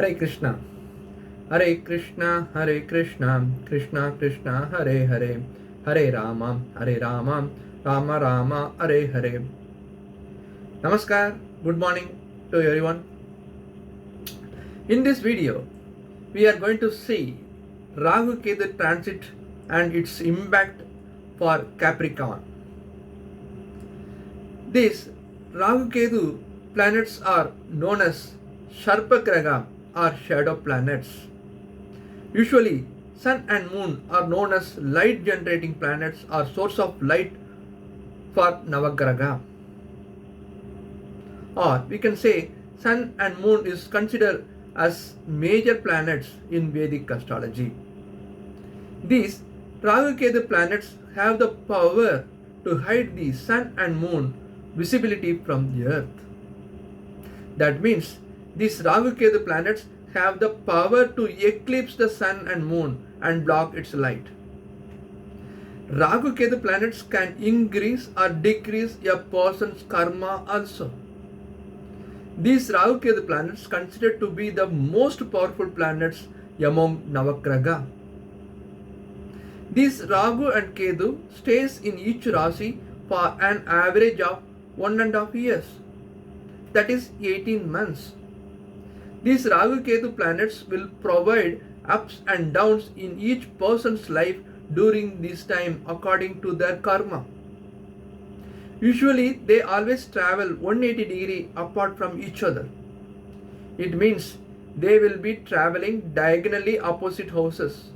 Hare Krishna. Hare Krishna, Hare Krishna, Krishna Krishna, Hare Hare, Hare Rama, Rama Rama, Hare Hare. Namaskar, good morning to everyone. In this video, we are going to see Rahu Ketu transit and its impact for Capricorn. These Rahu Ketu planets are known as Sharpagraha or shadow planets. Usually, Sun and Moon are known as light generating planets or source of light for Navagraha. Or we can say Sun and Moon is considered as major planets in Vedic astrology. These Rahu Ketu planets have the power to hide the Sun and Moon visibility from the Earth. That means these Rahu Ketu planets have the power to eclipse the Sun and Moon and block its light. Rahu Ketu planets can increase or decrease a person's karma also. These Rahu Ketu planets considered to be the most powerful planets among Navagraha. These Rahu and Ketu stays in each Rasi for an average of 1.5 years. That is 18 months. These Rahu Ketu planets will provide ups and downs in each person's life during this time according to their karma. Usually they always travel 180 degrees apart from each other. It means they will be traveling diagonally opposite houses.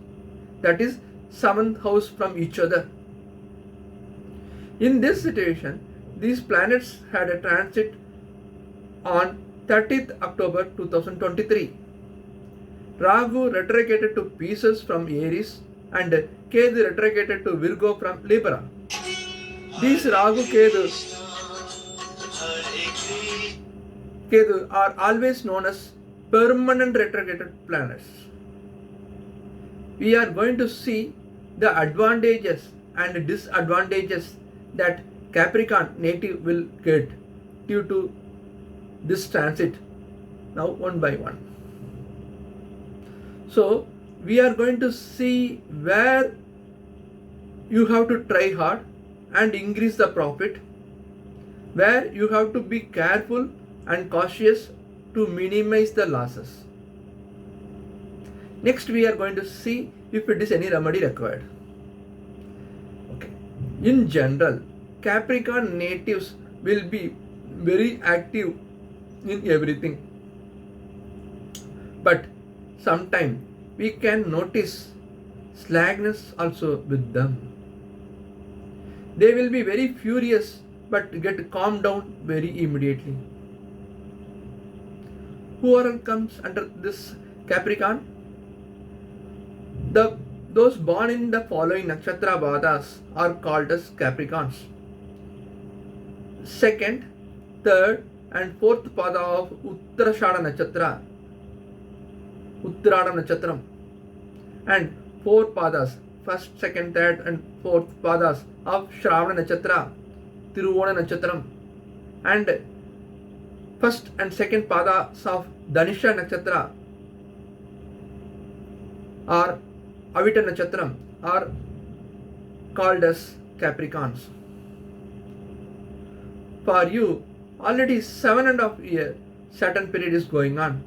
That is 7th house from each other. In this situation, these planets had a transit on 30th October 2023. Rahu retrograded to Pisces from Aries and Ketu retrograded to Virgo from Libra. These Rahu Ketu are always known as permanent retrograded planets. We are going to see the advantages and disadvantages that Capricorn native will get due to this transit now one by one. So we are going to see where you have to try hard and increase the profit, where you have to be careful and cautious to minimize the losses. Next we are going to see if it is any remedy required. Okay. In general, Capricorn natives will be very active in everything. But sometimes we can notice slackness also with them. They will be very furious but get calmed down very immediately. Who all comes under this Capricorn? Those born in the following nakshatra vardhas are called as Capricorns. Second, third and fourth pada of Uttarashada Nakshatra, Uttarada Nakshatram, and four padas, first, second, third and fourth padas of Shravana Nakshatra, Tiruvona Nakshatram, and first and second padas of Dhanisha Nakshatra or Avita Nakshatram are called as Capricorns. For you, already 7.5 years Saturn period is going on.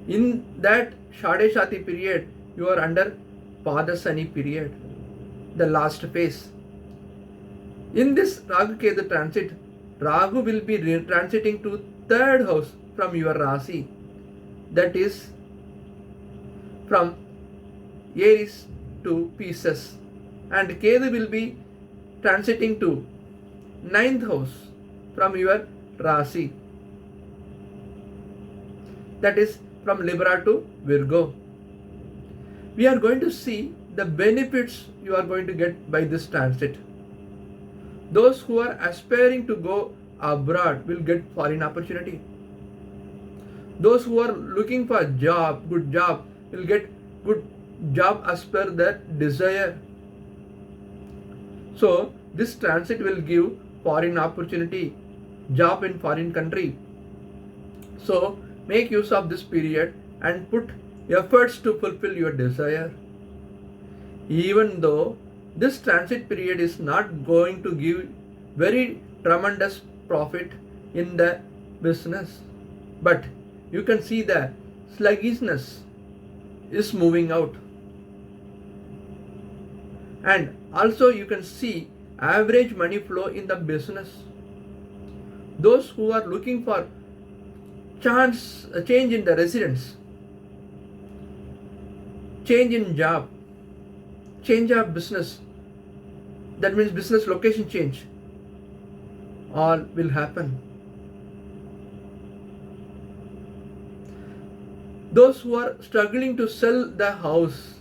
In that Shadeshati period, you are under Padasani period, the last phase. In this Rahu Ketu transit, Rahu will be transiting to 3rd house from your Rasi, that is from Aries to Pisces, and Ketu will be transiting to 9th house from your Rasi, that is from Libra to Virgo. We are going to see the benefits you are going to get by this transit. Those who are aspiring to go abroad will get foreign opportunity. Those who are looking for good job will get good job as per their desire. So this transit will give foreign opportunity, job in foreign country. So make use of this period and put efforts to fulfill your desire. Even though this transit period is not going to give very tremendous profit in the business, but you can see the sluggishness is moving out, and also you can see average money flow in the business. Those who are looking for change in the residence, change in job, change of business, that means business location change, all will happen. Those who are struggling to sell the house,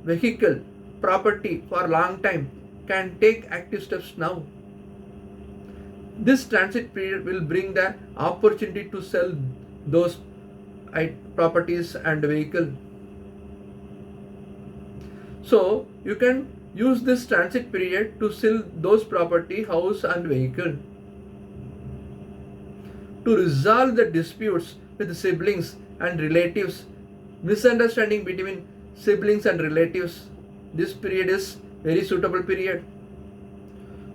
vehicle, property for a long time can take active steps now. This transit period will bring the opportunity to sell those properties and vehicle. So you can use this transit period to sell those property, house and vehicle. To resolve the disputes with siblings and relatives, misunderstanding between siblings and relatives, this period is very suitable period.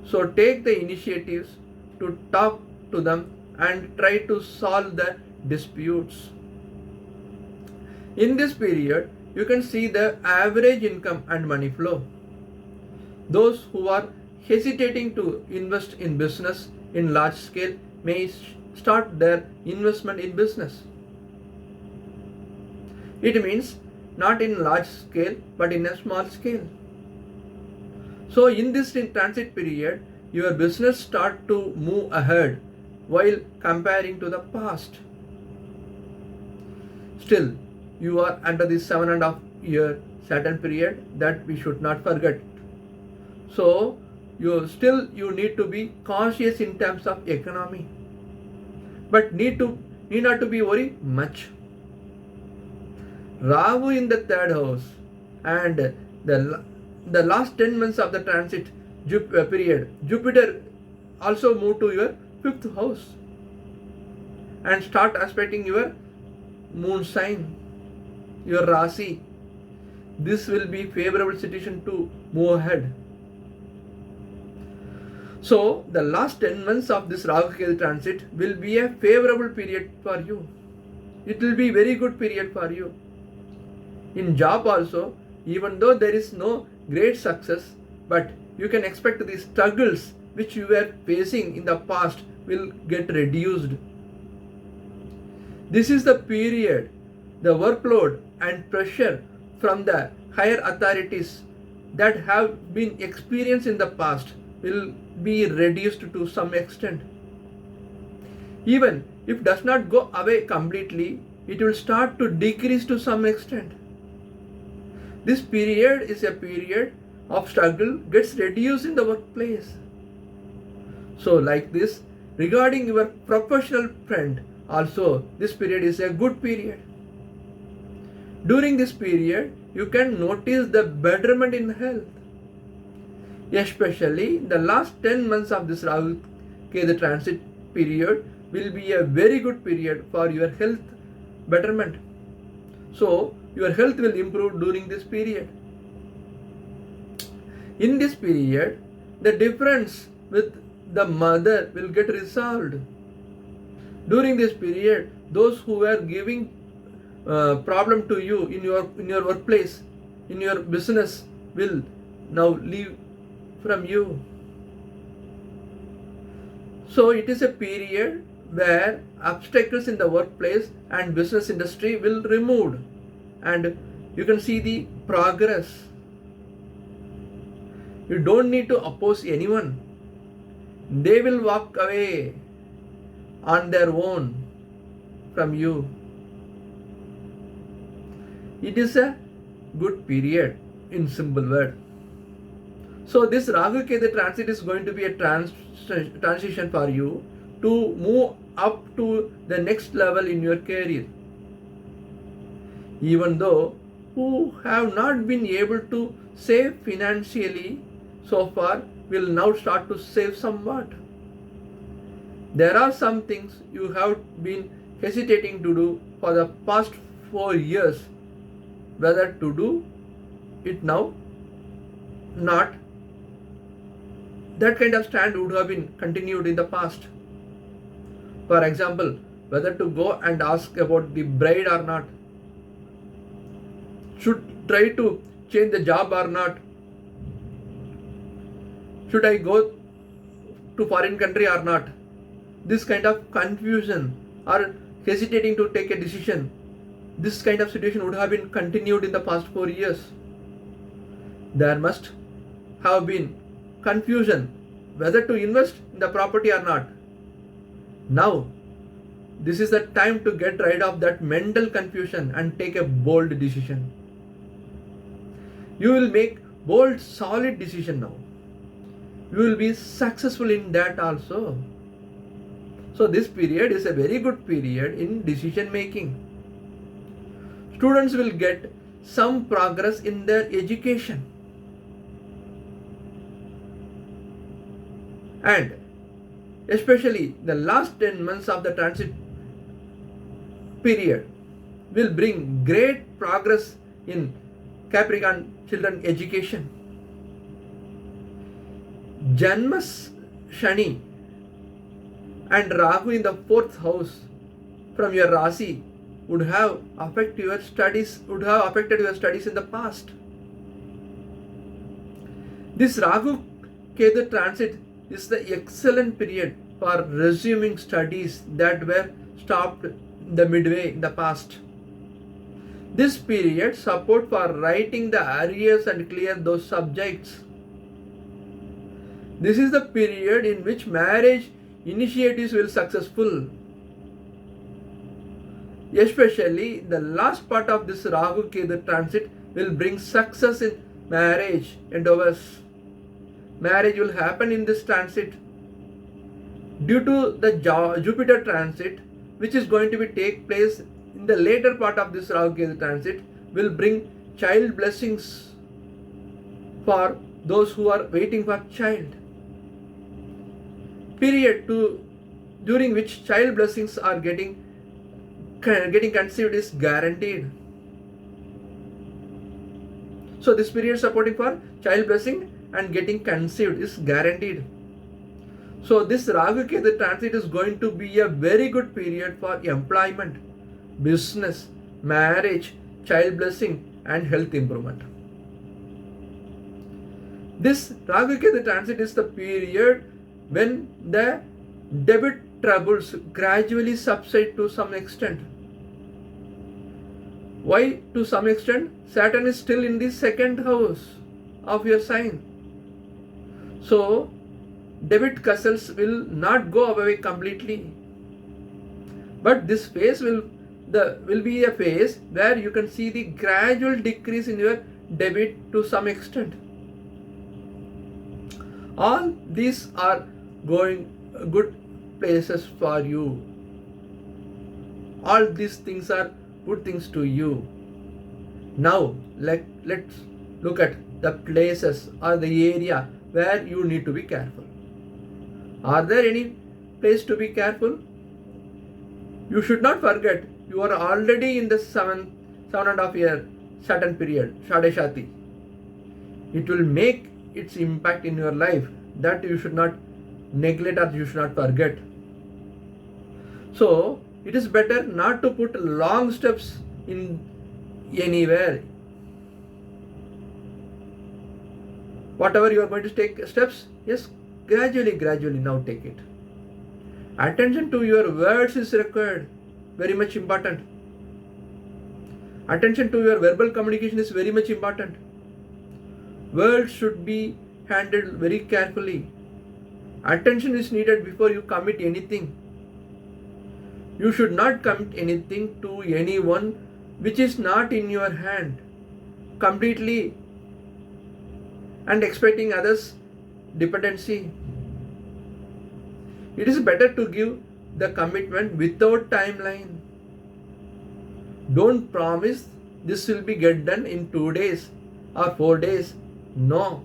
So take the initiatives to talk to them and try to solve the disputes. In this period, you can see the average income and money flow. Those who are hesitating to invest in business in large scale may start their investment in business. It means not in large scale but in a small scale. So in this transit period, your business start to move ahead while comparing to the past. Still, you are under this 7.5 year Saturn period that we should not forget. So you need to be cautious in terms of economy, but need not to be very much. Rahu in the 3rd house and the last 10 months of the transit period, Jupiter also moved to your 5th house and start aspecting your moon sign, your Rasi. This will be favorable situation to move ahead. So the last 10 months of this Rahu Ketu transit will be a favorable period for you. It will be very good period for you. In job also, even though there is no great success, but you can expect the struggles which you were facing in the past will get reduced. This is the period the workload and pressure from the higher authorities that have been experienced in the past will be reduced to some extent. Even if it does not go away completely, it will start to decrease to some extent. This period is a period of struggle gets reduced in the workplace. So like this, regarding your professional friend also, this period is a good period. During this period, you can notice the betterment in health. Especially the last 10 months of this Rahu Ketu transit period will be a very good period for your health betterment. So your health will improve during this period. In this period, the difference with the mother will get resolved. During this period, those who were giving problem to you in your workplace, in your business, will now leave from you. So it is a period where obstacles in the workplace and business industry will removed, and you can see the progress. You don't need to oppose anyone. They will walk away on their own from you. It is a good period in simple word. So this Rahu Ketu transit is going to be a transition for you to move up to the next level in your career. Even though who have not been able to save financially so far will now start to save somewhat. There are some things you have been hesitating to do for the past 4 years whether to do it now, not. That kind of stand would have been continued in the past. For example, whether to go and ask about the bride or not, should try to change the job or not, should I go to foreign country or not. This kind of confusion or hesitating to take a decision, this kind of situation would have been continued in the past 4 years. There must have been confusion whether to invest in the property or not. Now, this is the time to get rid of that mental confusion and take a bold decision. You will make bold, solid decision now. You will be successful in that also. So this period is a very good period in decision making. Students will get some progress in their education. And especially the last 10 months of the transit period will bring great progress in Capricorn children education. Janmas Shani and Rahu in the 4th house from your Rasi would have affected your studies in the past. This Rahu Ketu transit is the excellent period for resuming studies that were stopped the midway in the past. This period support for writing the arrears and clear those subjects. This is the period in which marriage initiatives will successful. Especially the last part of this Rahu Ketu transit will bring success in marriage endeavors. Marriage will happen in this transit. Due to the Jupiter transit, which is going to be take place in the later part of this Rahu Ketu transit, will bring child blessings for those who are waiting for child. Period during which child blessings are getting conceived is guaranteed. So this period supporting for child blessing and getting conceived is guaranteed. So this Rahu Ketu transit is going to be a very good period for employment, business, marriage, child blessing and health improvement. This Rahu Ketu transit is the period when the debit troubles gradually subside to some extent. Why to some extent? Saturn is still in the 2nd house of your sign. So debit castles will not go away completely. But this phase will be a phase where you can see the gradual decrease in your debit to some extent. All these are going good places for you. All these things are good things to you. Now let's look at the places or the area where you need to be careful. Are there any place to be careful? You should not forget you are already in the 7.5 year Saturn period, Shadeshati. It will make its impact in your life that you should not neglect or you should not forget. So it is better not to put long steps in anywhere. Whatever you are going to take steps, yes, gradually now take it. Attention to your words is required, very much important. Attention to your verbal communication is very much important. Words should be handled very carefully. Attention is needed before you commit anything. You should not commit anything to anyone which is not in your hand completely and expecting others' dependency. It is better to give the commitment without timeline. Don't promise this will be get done in 2 days or 4 days. No.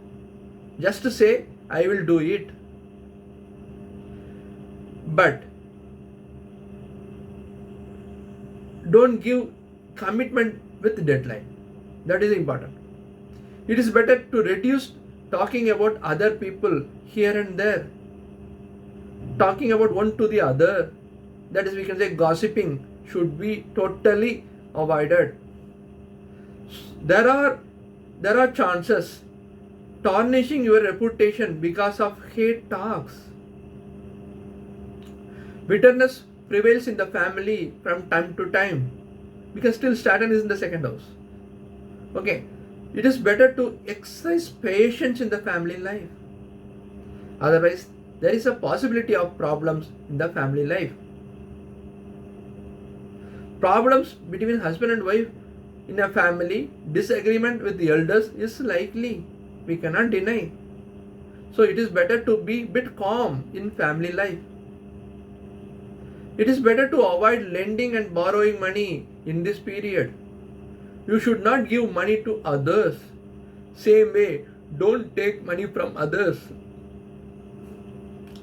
Just to say, I will do it. But don't give commitment with deadline. That is important. It is better to reduce talking about other people here and there. Talking about one to the other, that is, we can say gossiping, should be totally avoided. There are chances tarnishing your reputation because of hate talks. Bitterness prevails in the family from time to time because still Saturn is in the second house. Okay, it is better to exercise patience in the family life. Otherwise, there is a possibility of problems in the family life. Problems between husband and wife in a family, disagreement with the elders is likely. We cannot deny. So it is better to be bit calm in family life. It is better to avoid lending and borrowing money in this period. You should not give money to others. Same way, don't take money from others.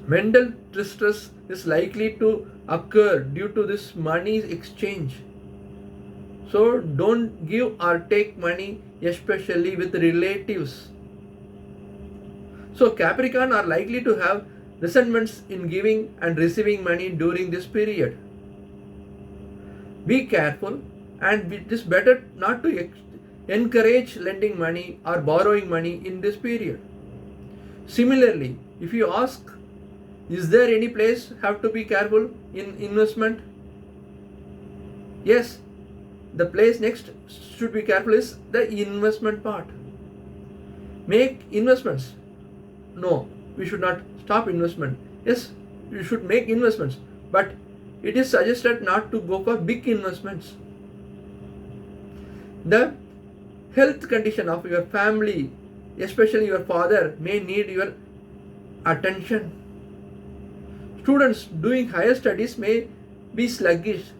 Mental distress is likely to occur due to this money exchange. So don't give or take money, especially with relatives. So Capricorn are likely to have resentments in giving and receiving money during this period. Be careful, and it is better not to encourage lending money or borrowing money in this period. Similarly, if you ask, is there any place have to be careful in investment? Yes, the place next should be careful is the investment part. Make investments. No, we should not stop investment. Yes, you should make investments, but it is suggested not to go for big investments. The health condition of your family, especially your father, may need your attention. Students doing higher studies may be sluggish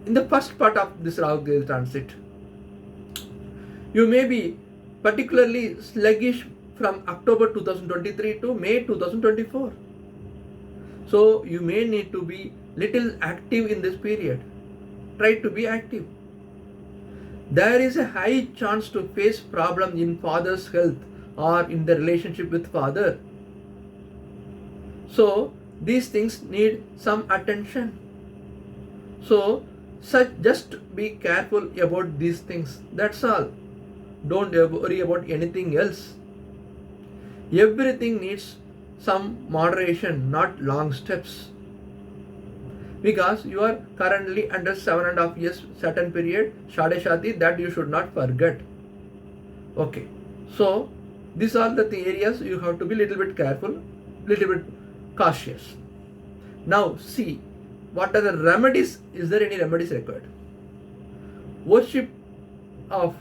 in the first part of this Rahu transit. You may be particularly sluggish from October 2023 to May 2024. So you may need to be little active in this period. Try to be active. There is a high chance to face problems in father's health or in the relationship with father. So these things need some attention. So just be careful about these things. That's all. Don't worry about anything else. Everything needs some moderation, not long steps. Because you are currently under 7.5 years Saturn period, Shadeshati, that you should not forget. Okay. So these are the areas you have to be little bit careful, little bit cautious. Now see, what are the remedies? Is there any remedies required? Worship of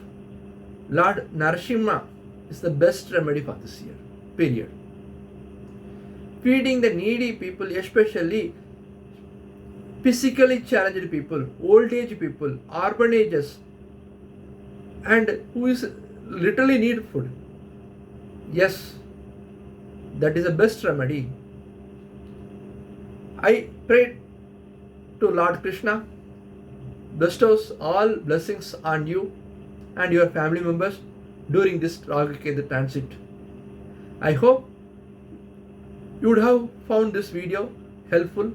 Lord Narasimha is the best remedy for this year, period. Feeding the needy people, especially physically challenged people, old age people, urbanages, and who is literally need food. Yes, that is the best remedy. I pray to Lord Krishna bestows all blessings on you and your family members during this Rahu Ketu transit. I hope you would have found this video helpful.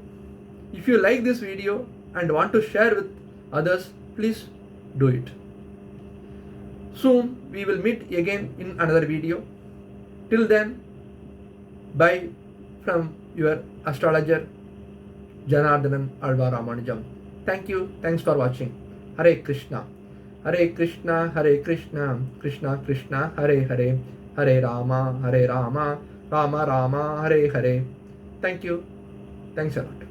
If you like this video and want to share with others, please do it. Soon we will meet again in another video. Till then, bye from your astrologer Janarthanan Alwarramanujam. Thank you. Thanks for watching. Hare Krishna. Hare Krishna, Hare Krishna, Krishna Krishna, Hare Hare, Hare Rama, Hare Rama, Rama Rama, Hare Hare. Thank you. Thanks a lot.